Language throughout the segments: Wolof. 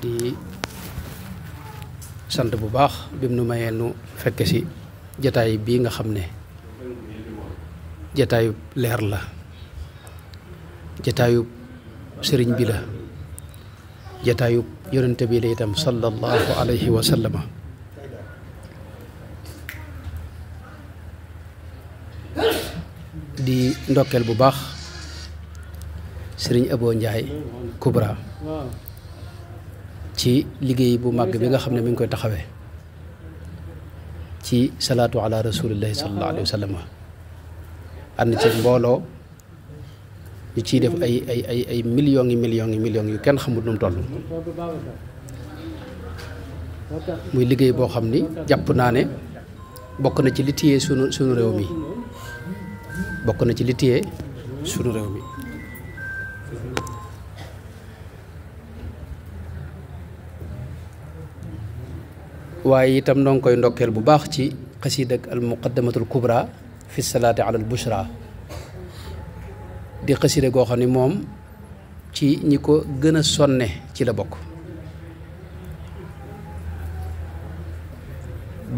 di sant bu baax bi mu nu mayee nu fekke si jataay bii nga xam ne jataayu leer la, jataayu sëriñ bi la, jataayu yonente bi la itam sallallahu alayhi wa sallama. di ndokkeel bu baax sëriñ Abo Ndiaye Kubra ci liggéey bu màgg bi nga xam ne mi ngi koy taxawee ci salaatu ala rasulillahi sallallahu alayhi wa sallam. ànd ci mbooloo ñu ciy def ay millions yu kenn xamul nu mu toll. muy liggéey boo xam ni jàpp naa ne bokk na ci li téye sunu réew mi, bokk na ci li téye sunu réew mi. waaye itam noo ngi koy ndokkeel bu baax ci xasiida ak al muqaddamatul kubra fi salaati ala al bushra di xasiida goo xam ne moom ci ñi ko gën a sonne ci la bokk.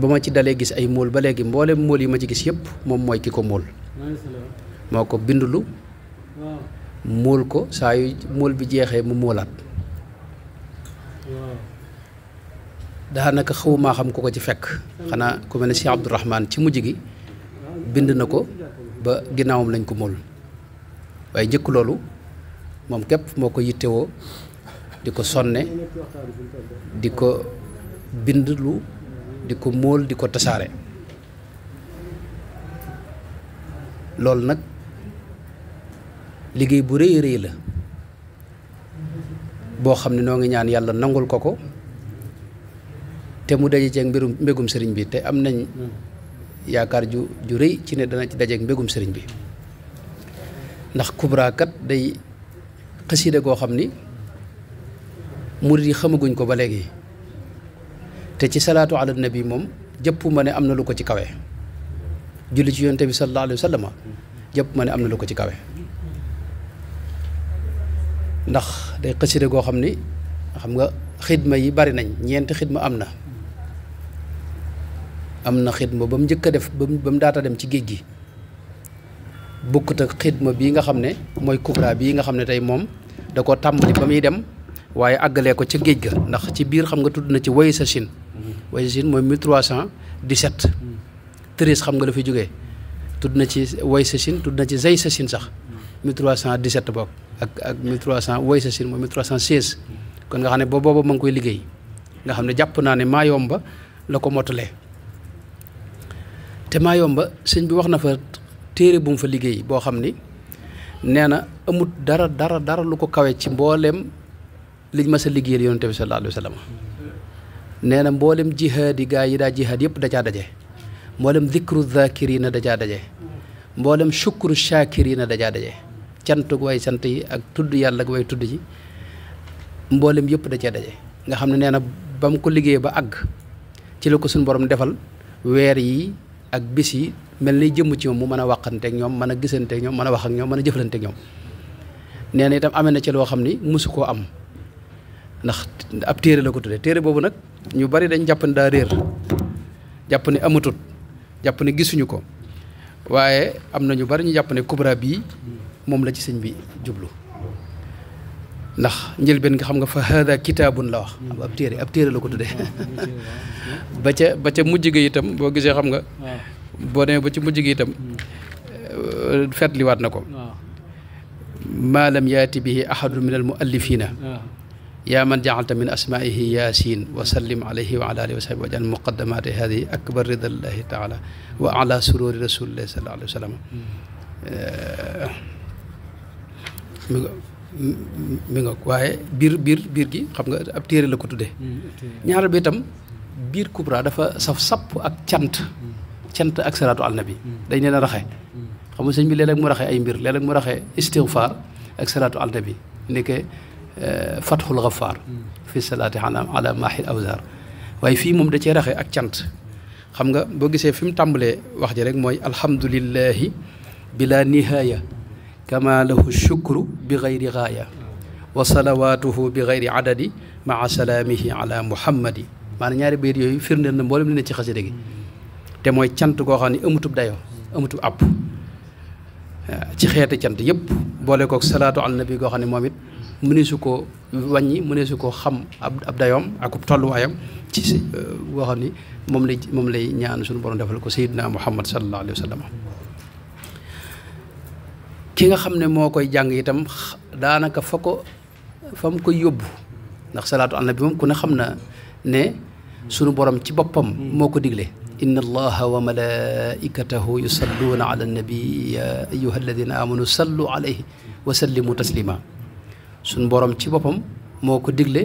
ba ma ci dalee gis ay móol ba léegi mboolem móol yi ma ci gis yëpp moom mooy ki ko móol, moo ko bindulu móol ko saa yu móol bi jeexee mu móolaat. daanaka xawumaa xam ku ko ci fekk, xanaa ku mel ne Cheikh Abdourahman ci mujj gi bind na ko ba ginnaawam lañ ko móol, waaye njëkk loolu moom képp moo ko yittewoo di ko sonne, di ko bindlu, di ko móol, di ko tasaare. loolu nag liggéey bu rëy rëy la boo xam ne noo ngi ñaan yàlla nangul ko ko te mu daje ceeg mbégum sëriñ bi, te am nañ yaakaar ju rëy ci ne dana ci dajeeg mbégum sëriñ bi. ndax Kubra kat day xasiida goo xam ni murid yi xamaguñ ko ba léegi, te ci salaatu ala nabi moom jëpp ma ne am na lu ko ci kawe. julli ci yonte bi sallallahu alayhi wa sallam jëpp ma ne am na lu ko ci kawe. ndax day xasiida goo xam ni xam nga xidma yi bari nañ, ñeenti xidma am na xidma ba mu njëkk a def ba mu daata dem ci géej gi, bokkut ak xidma bii nga xam ne mooy Kubra bii nga xam ne tey moom da koo tàmbali ba muy dem waaye àggalee ko ca géej ga. ndax ci biir xam nga tudd na ci way sa Chine mooy 1317 13 xam nga la fi jógee, tudd na ci way sa Chine, tudd na ci zay sa Chine sax 1317 bokk ak 1300 way sa Chine mooy 1316. kon nga xam ne booba ma ngi koy liggéey, nga xam ne jàpp naa ne Maayomba la ko mottalee. te Maayomba sëñ bi wax na fa téere bu mu fa liggéey boo xam ni nee na amut dara lu ko kawe ci mbooleem liñ mas a liggéeyal yonent bi sallallahu alayhi wa sallam. nee na mboolem jihaad yi gaa yi daa jihaad yëpp da caa daje, mboolem dikru zakirina da caa daje, mboolem shukru shakirina da caa daje. cantug way sant yi ak tudd yàlla ak way tudd ji mboolem yëpp da cee daje. nga xam ne nee na ba mu ko liggéeyee ba àgg ci la ko suñu borom defal weer yi ak bis yi mel ni jëmm ci moom mu mën a waxanteeg ñoom, mën a gisanteeg ñoom, mën a wax ak ñoom, mën a jëflanteeg ñoom. nee na itam amee na ci loo xam ni mosu koo am, ndax ab téere la ko tuddee. téere boobu nag ñu bari dañ jàpp ne daa réer, jàpp ne amatut, jàpp ne gisuñu ko, waaye am na ñu bari ñu jàpp ne Kubra bii moom la ci sëñ bi jublu. ndax njëlbeen nga xam nga fa hada kitaabun la wax, ab téere la ko tuddee. ba ca mujj gi itam boo gisee xam nga boo demee ba ci mujj gi itam fetliwaat na ko. maa lam yaati bihi ahadun min al muallifina yaa man jaalta min asmaihi yasin wa sallim alayhi wa ala alihi wa sahbihi wa jal muqaddamati hadihi akbar ridallahi taala wa ala sururi rasulillahi sallallahu alayhi wa sallam. mi nga waaye biir gi xam nga ab téere la ko tuddee. ñaareel bi itam biir Kubra dafa saf sapp ak cant ak salaatu al nabi dañ leen a raxe. xam nga sëñ bi léeg-léeg mu raxe ay mbir, léeg-léeg mu raxe istighfar ak salaatu al nabi ndeke fathul ghaffar fi salaati ala mahil awzar. waaye fii moom da cee raxe ak cant. xam nga boo gisee fi mu tàmbalee wax ji rek mooy alhamdulillahi bila nihaya kama lahu shukru bi gayri gaaya wa salawatuhu bi gayri adadi maa salaamihi ala muhammadi maanaam ñaari bayit yooyu firndeel na mboolem li ne ci xasida gi te mooy cant goo xam ne amutub dayoo amutub àpp ci xeeti cant yëpp boole kook salaatu ala nabi goo xam ne moom it mëneesu koo wàññi mëneesu koo xam ab dayoom akub tolluwaayam ci si goo xam ni moom lay ñaan suñu borom defal ko sayyidina muhammad sallallahu alayhi wa sallam ki nga xam ne moo koy jàng itam daanaka fa mu koy yóbbu ndax salaatu ala nabi moom ku ne xam na ne sunu borom ci boppam moo ko digle inna allaha wa malaikatahu yusalluuna ala nabi ya ayyuha alladina amanu sallu alayhi wa sallimu taslima sunu borom ci boppam moo ko digle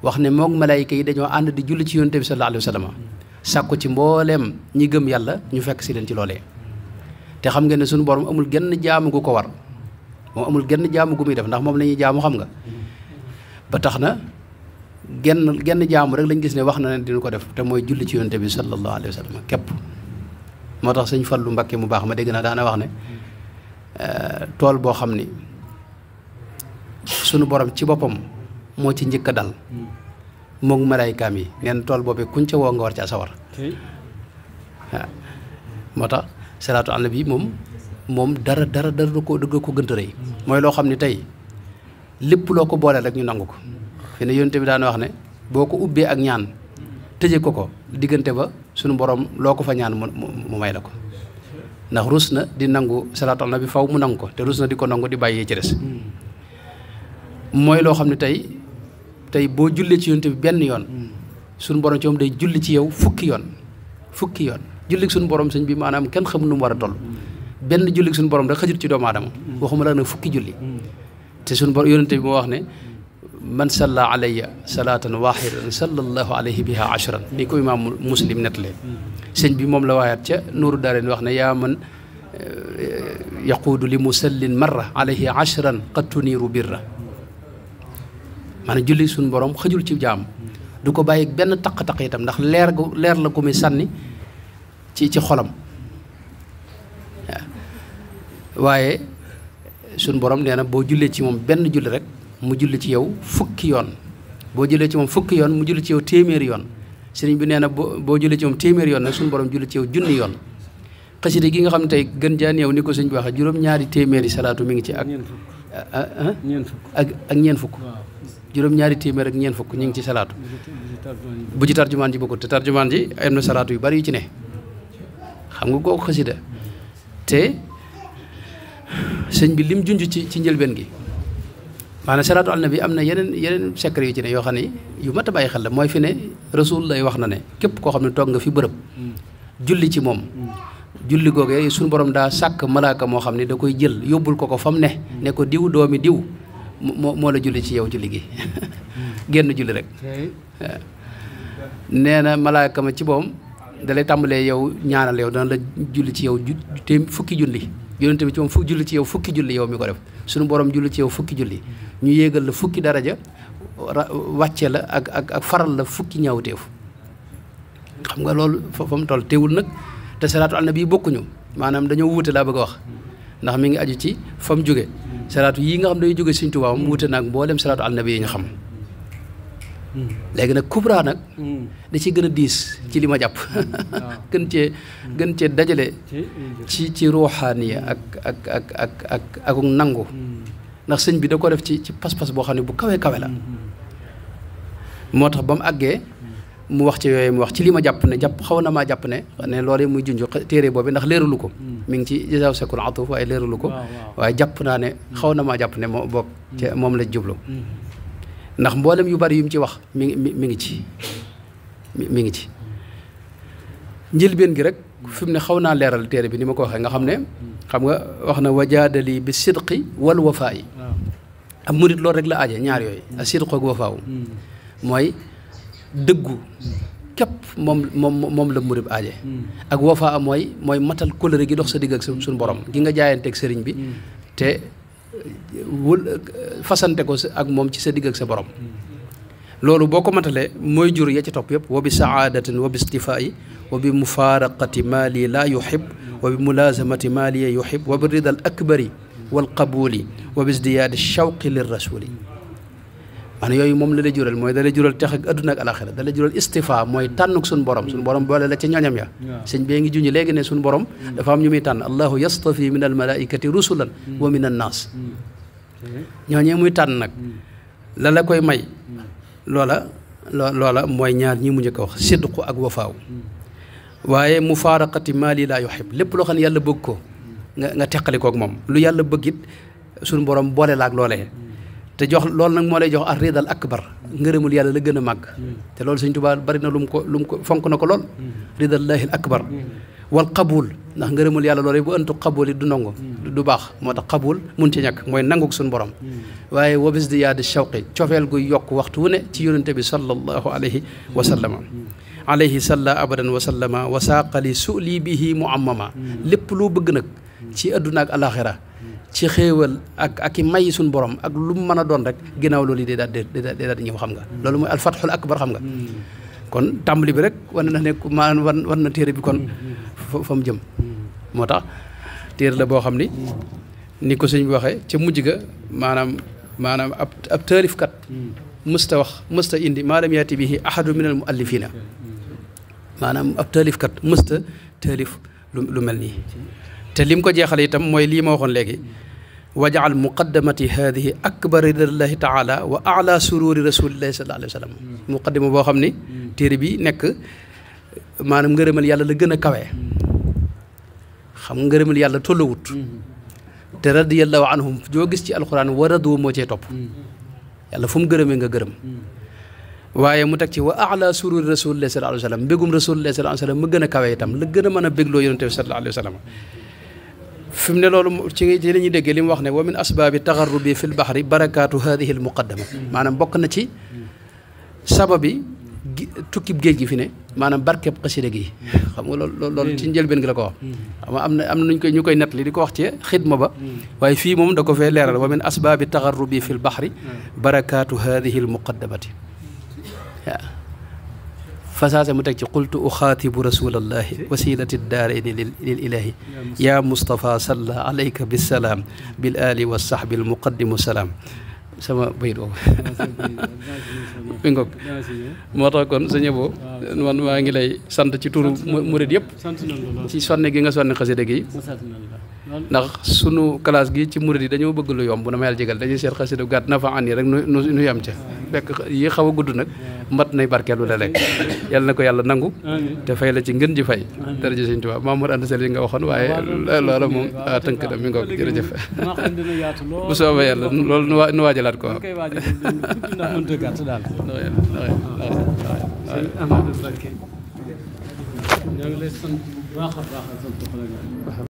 wax ne moog malaayika yi dañoo ànd di julli ci yonent bi sallallahu alayhi wa sallam sàkku ci mbooleem ñi gëm yàlla ñu fekk si leen ci loolee te xam ngeen ne sunu borom amul genn jaamu gu ko war moom amul genn jaamu gu muy def ndax moom la ñuy jaamu xam nga ba tax na genn jaamu rek lañ gis ne wax na ne dina ko def te mooy julli ci yonent bi sallallahu alayhi wa sallam képp moo tax sëñ Fallu Mbakke mu baax ma dégg na daana wax ne tool boo xam ni sunu borom ci boppam moo ci njëkk a dal moog malaaykaam yi neen tool boobee kuñ ca woo nga war ca sawar waaw moo tax salaatu ala nabi moom dara du ko gënt a rëy mooy loo xam ne tey lépp loo ko booleel rek ñu nangu ko fi ne yonent bi daan wax ne boo ko ubbee ak ñaan tëje ko diggante ba sunu borom loo ko fa ñaan mu may la ko ndax rus na di nangu salaatu ala nabi faw mu nangu ko te rus na di ko nangu di bàyyee ci des mooy loo xam ne tey boo jullee ci yonent bi benn yoon sunu borom ci moom day julli ci yow fukki yoon jullik suñu borom sëñ bi maanaam kenn xamul nu mu war a toll benn jullik suñu borom rek xajut ci doomu aadama waxuma la nag fukki julli te suñu borom yonent bi moo wax ne man salla alayya salaatan wahidatan sallallahu alayhi biha ashran ni ko imaam muslim nettalee sëñ bi moom la waayaat ca nuuru daarayni wax ne yaa man yaquudu li musallin marra alayhi ashran qad tuniiru birra maanaam julli suñu borom xajul ci jaam du ko bàyyi benn taq-taq itam ndax leer la ko muy sànni ci xolam waaye suñu borom nee na boo jullee ci moom benn julli rek mu julli ci yow fukki yoon boo jullee ci moom fukki yoon mu julli ci yow téeméeri yoon sëriñ bi nee na boo jullee ci moom téeméeri yoon nag suñu borom julli ci yow junni yoon xasida gi nga xam ne tey gën jaa néew ni ko sëñ bi waxee juróom-ñaari téeméeri salaatu mi ngi ci ak ñeen fukk juróom-ñaari téeméer ak ñeen fukk ñu ngi ci salaatu bu ci tarjumaan ji bokkut te tarjumaan ji am na salaatu yu bari yu ci ne xam nga kooku xasida te sëñ bi lim junj ci njëlbeen gi maanaam salaatu ala nabi am na yeneen secret yu ci ne yoo xam ne yu mat a bàyyi xel la mooy fi ne rasul lay wax na ne képp koo xam ne toog nga fi bërëb julli ci moom julli googee suñu borom daa sàkk malaaka moo xam ne da koy jël yóbbul ko fa mu ne ko diw doomi diw moo la julli ci yow julli gi génn julli rek nee na malaaka ma ci boom da lay tàmbalee yow ñaanal yow dana la julli ci yow te fukki julli yonente bi ci moom julli ci yow fukki julli yow mi ko def suñu borom julli ci yow fukki julli ñu yéegal la fukki daraja wàcce la ak faral la fukki ñaawteef xam nga loolu fa mu toll teewul nag te salaatu ala nabi bokkuñu maanaam dañoo wuute laa bëgg a wax ndax mi ngi aju ci fa mu jóge salaatu yii nga xam dañuy jóge Sëñ Tuubaa mu wuute nag mboolem salaatu ala nabi yi ñu xam léegi nag kubra nag da ciy gën a diis ci li ma jàpp gën cee dajale ci ruuxaaniya ak nangu ndax sëñ bi da ko def ci pas-pas boo xam ne bu kawe la moo tax ba mu àggee mu wax ci yooyu mu wax ci li ma jàpp ne xaw na maa jàpp ne loolu muy junj téere boobu ndax leeralu ko mi ngi ci jazaaw sakul atuf waaye leeralu ko waaye jàpp naa ne xaw na maa jàpp ne moo bokk ca moom la jublu ndax mboolem yu bari yu mu ci wax mi ngi ci njëlbeen gi rek fi mu ne xaw naa leeral téere bi ni ma ko waxee nga xam ne xam nga wax na wajaadali bi sidqi wal wafaa yi am murit loolu rek la aaje ñaar yooyu a sidqu ak wafaawu mooy dëggu képp moom la murit aaje ak wafaa mooy matal kóllëre gi dox sa digg ak suñu borom gi nga jaayanteeg sëriñ bi te fasante ko ak moom ci sa digg ak sa borom loolu boo ko matalee mooy jur ya ci topp yëpp wa bi saadatin wa bi istifaa'i wa bi mufaaraqati maa lii laa yuhib wa bi mulaazamati maa lii yuhib wa bi ridal akbari wal qabuli wa bi izdiyaadi shawqi lir rasuli maanaam yooyu moom la lay jural mooy da lay jural tex ak adduna ak alaxira da lay jural istifa mooy tànnuk suñu borom boole la ca ñoñam ya sëñ bee ngi junj léegi ne suñu borom dafa am ñu muy tànn allahu yastafi min al malaikati rusulan wa min an naas ñooñee muy tànn nag la koy may loola mooy ñaar ñi mu njëkk a wax sidqu ak wafaaw waaye mufaaraqati maa lii laa yuhib lépp loo xam ne yàlla bëgg ko nga teqali kook moom lu yàlla bëgg it suñu borom boole la ak loolee te jox loolu nag moo lay jox ar ridal akbar ngërëmul yàlla la gën a màgg te loolu Sëñ Tuubaa bari na lu mu ko fonk na ko lool ridallahi al akbar wal qabul ndax ngërëmul yàlla loolu bu ëntu qabul it du nangu du baax moo tax qabul mun ci ñàkk mooy nanguk suñu borom waaye wabis di yaadi shawqi cofeel guy yokk waxtu wu ne ci yonente bi sallallahu alayhi wa sallama alayhi salla abadan wa sallama wa saaqali suli bihi muammama lépp loo bëgg nag ci adduna ak alaxira ci xéewal ak i may suñu borom ak lu mu mën a doon rek ginnaaw loolu yi day daal di ñëw xam nga loolu mooy alfatxul akbar xam nga kon tàmbali bi rek wane na ne maanaam war na téere bi kon fa mu jëm moo tax téere la boo xam ni ko sëñ bi waxee ca mujj ga maanaam ab taalifkat mësta indi maa lam yaati bihi ahadu min al muallifina maanaam ab taalifkat mësta taalif lu mel nii te lim ko jeexale itam mooy lii ma waxoon léegi wajaal muqaddamati hadihi akbar ridallahi taala wa ala sururi rasulillahi sallallahu alayhi wa sallam muqaddima boo xam ni téere bi nekk maanaam ngërëmal yàlla la gën a kawee xam ngërëmal yàlla tollawut te radiyallahu anhum joo gis ci alquran wa radu moo cee topp yàlla fu mu gërëmee nga gërëm waaye mu teg ci wa ala sururi rasulillahi sallallahu alayhi wa sallam mbégum rasulillahi sallallahu alayhi wa sallam mu gën a kawee itam la gën a mën a bégloo yonente bi sallallahu alayhi wa sallam fi mu ne loolu ci la ñuy déggee li mu wax ne wa min asbaabi taxarrubi fi lbahri barakaatu hadihi al muqaddama maanaam bokk na ci sababi tukkib géej gi fi ne maanaam barkeb xasida gi xam nga loolu ci njëlbeen gi la ko wax xam nga am na ñu koy nettali di ko wax ci xidma ba waaye fii moom da ko fee leeral wa min asbaabi taxarrubi fi lbahri barakaatu hadihi al muqaddamati waaw fasaase mu teg ci qultu uxaatibu rasulallahi wasilati daarayni lil ilahi ya Mustafa salla alayka bisalaam bil ali wa sahbi al muqaddimu salaam sama bayit boobu mi ngoog moo tax kon sëñ Abo man maa ngi lay sant ci turu murid yëpp ci sonne gi nga sonne xasida gi ndax sunu classe gi ci murid yi dañoo bëgg lu yomb na ma yàlla jégal dañuy seet xasida gàtt na fa an yi rek nu yam ca fekk yi xaw a gudd nag mat nay barkeelu la lekk yàlla na ko yàlla nangu te fay la ci ngën ji fay daraja Sëñ Tuubaa Mamour Anta Sall yi nga waxoon waaye loola moom tënk na mi ngoog jërëjëf bu soobee yàlla loolu nu waajalaat ko waaw